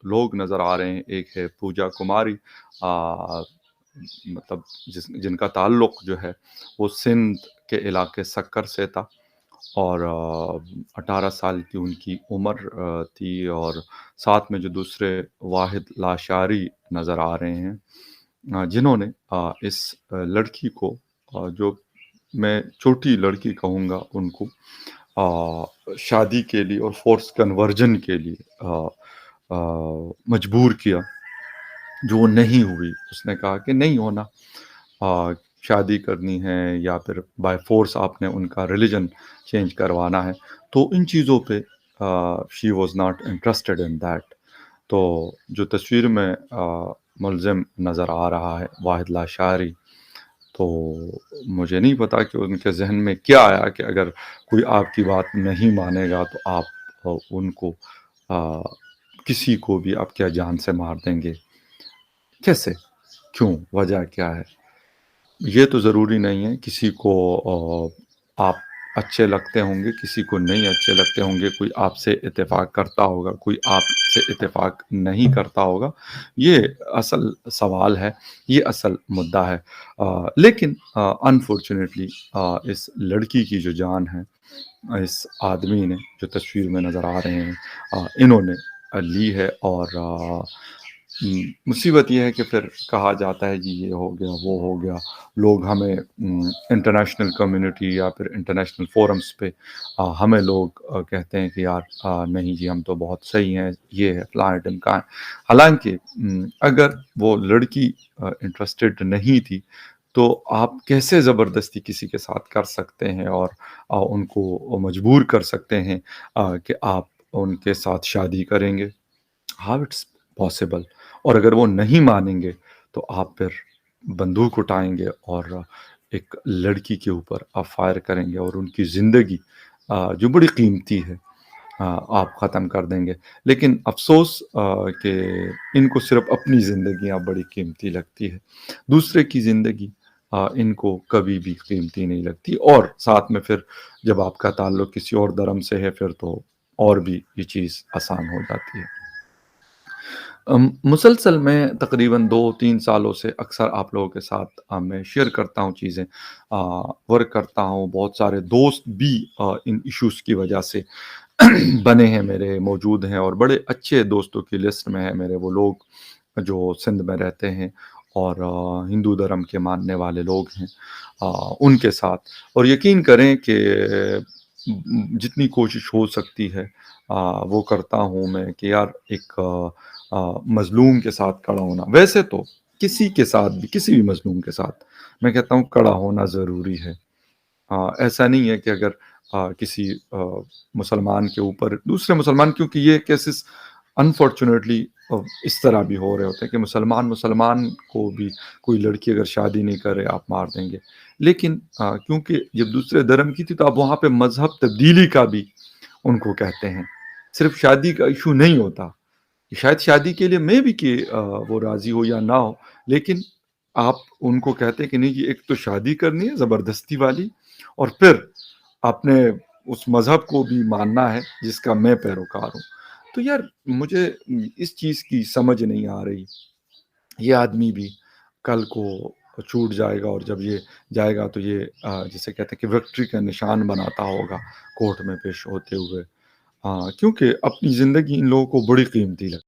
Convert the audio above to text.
لوگ نظر آ رہے ہیں، ایک ہے پوجا کماری، آ، مطلب جن کا تعلق جو ہے وہ سندھ کے علاقے سکر سے تھا، اور 18 سال کی ان کی عمر تھی، اور ساتھ میں جو دوسرے واحد لاشعری نظر آ رہے ہیں، جنہوں نے اس لڑکی کو، جو میں چھوٹی لڑکی کہوں گا ان کو، شادی کے لیے اور فورس کنورژن کے لیے مجبور کیا، جو وہ نہیں ہوئی۔ اس نے کہا کہ نہیں ہونا، شادی کرنی ہے یا پھر بائی فورس آپ نے ان کا ریلیجن چینج کروانا ہے، تو ان چیزوں پہ she was not interested in that. تو جو تصویر میں ملزم نظر آ رہا ہے واحد لاشعری، تو مجھے نہیں پتا کہ ان کے ذہن میں کیا آیا کہ اگر کوئی آپ کی بات نہیں مانے گا تو آپ ان کو کسی کو بھی آپ کیا جان سے مار دیں گے؟ کیسے؟ کیوں؟ وجہ کیا ہے؟ یہ تو ضروری نہیں ہے کسی کو آپ اچھے لگتے ہوں گے، کسی کو نہیں اچھے لگتے ہوں گے، کوئی آپ سے اتفاق کرتا ہوگا، کوئی آپ سے اتفاق نہیں کرتا ہوگا۔ یہ اصل سوال ہے، یہ اصل مدعا ہے۔ لیکن انفارچونیٹلی اس لڑکی کی جو جان ہے، اس آدمی نے جو تصویر میں نظر آ رہے ہیں انہوں نے لی ہے، اور مصیبت یہ ہے کہ پھر کہا جاتا ہے جی یہ ہو گیا وہ ہو گیا، لوگ ہمیں انٹرنیشنل کمیونٹی یا پھر انٹرنیشنل فورمز پہ ہمیں لوگ کہتے ہیں کہ یار نہیں جی ہم تو بہت صحیح ہیں، یہ ہے فلاں ڈمکان۔ حالانکہ اگر وہ لڑکی انٹرسٹڈ نہیں تھی تو آپ کیسے زبردستی کسی کے ساتھ کر سکتے ہیں اور ان کو مجبور کر سکتے ہیں کہ آپ ان کے ساتھ شادی کریں گے؟ How it's possible? اور اگر وہ نہیں مانیں گے تو آپ پھر بندوق اٹھائیں گے اور ایک لڑکی کے اوپر آپ فائر کریں گے، اور ان کی زندگی جو بڑی قیمتی ہے آپ ختم کر دیں گے۔ لیکن افسوس کہ ان کو صرف اپنی زندگیاں بڑی قیمتی لگتی ہے، دوسرے کی زندگی ان کو کبھی بھی قیمتی نہیں لگتی۔ اور ساتھ میں پھر جب آپ کا تعلق کسی اور دھرم سے ہے پھر تو اور بھی یہ چیز آسان ہو جاتی ہے۔ مسلسل میں تقریباً 2-3 سالوں سے اکثر آپ لوگوں کے ساتھ میں شیئر کرتا ہوں چیزیں، ورک کرتا ہوں، بہت سارے دوست بھی ان ایشوز کی وجہ سے بنے ہیں، میرے موجود ہیں، اور بڑے اچھے دوستوں کی لسٹ میں ہے میرے وہ لوگ جو سندھ میں رہتے ہیں اور ہندو دھرم کے ماننے والے لوگ ہیں، ان کے ساتھ۔ اور یقین کریں کہ جتنی کوشش ہو سکتی ہے وہ کرتا ہوں میں کہ یار ایک مظلوم کے ساتھ کھڑا ہونا، ویسے تو کسی کے ساتھ بھی، کسی بھی مظلوم کے ساتھ میں کہتا ہوں کھڑا ہونا ضروری ہے۔ ایسا نہیں ہے کہ اگر کسی مسلمان کے اوپر دوسرے مسلمان، کیونکہ یہ کیسز انفارچونیٹلی اس طرح بھی ہو رہے ہوتے ہیں کہ مسلمان کو بھی کوئی لڑکی اگر شادی نہیں کرے آپ مار دیں گے۔ لیکن کیونکہ جب دوسرے دھرم کی تھی تو اب وہاں پہ مذہب تبدیلی کا بھی ان کو کہتے ہیں، صرف شادی کا ایشو نہیں ہوتا۔ شاید شادی کے لیے میں بھی کہ وہ راضی ہو یا نہ ہو، لیکن آپ ان کو کہتے ہیں کہ نہیں جی ایک تو شادی کرنی ہے زبردستی والی، اور پھر آپ نے اس مذہب کو بھی ماننا ہے جس کا میں پیروکار ہوں۔ تو یار مجھے اس چیز کی سمجھ نہیں آ رہی، یہ آدمی بھی کل کو چھوٹ جائے گا، اور جب یہ جائے گا تو یہ جسے کہتے ہیں کہ وکٹری کا نشان بناتا ہوگا کورٹ میں پیش ہوتے ہوئے، کیونکہ اپنی زندگی ان لوگوں کو بڑی قیمتی لگتی ہے۔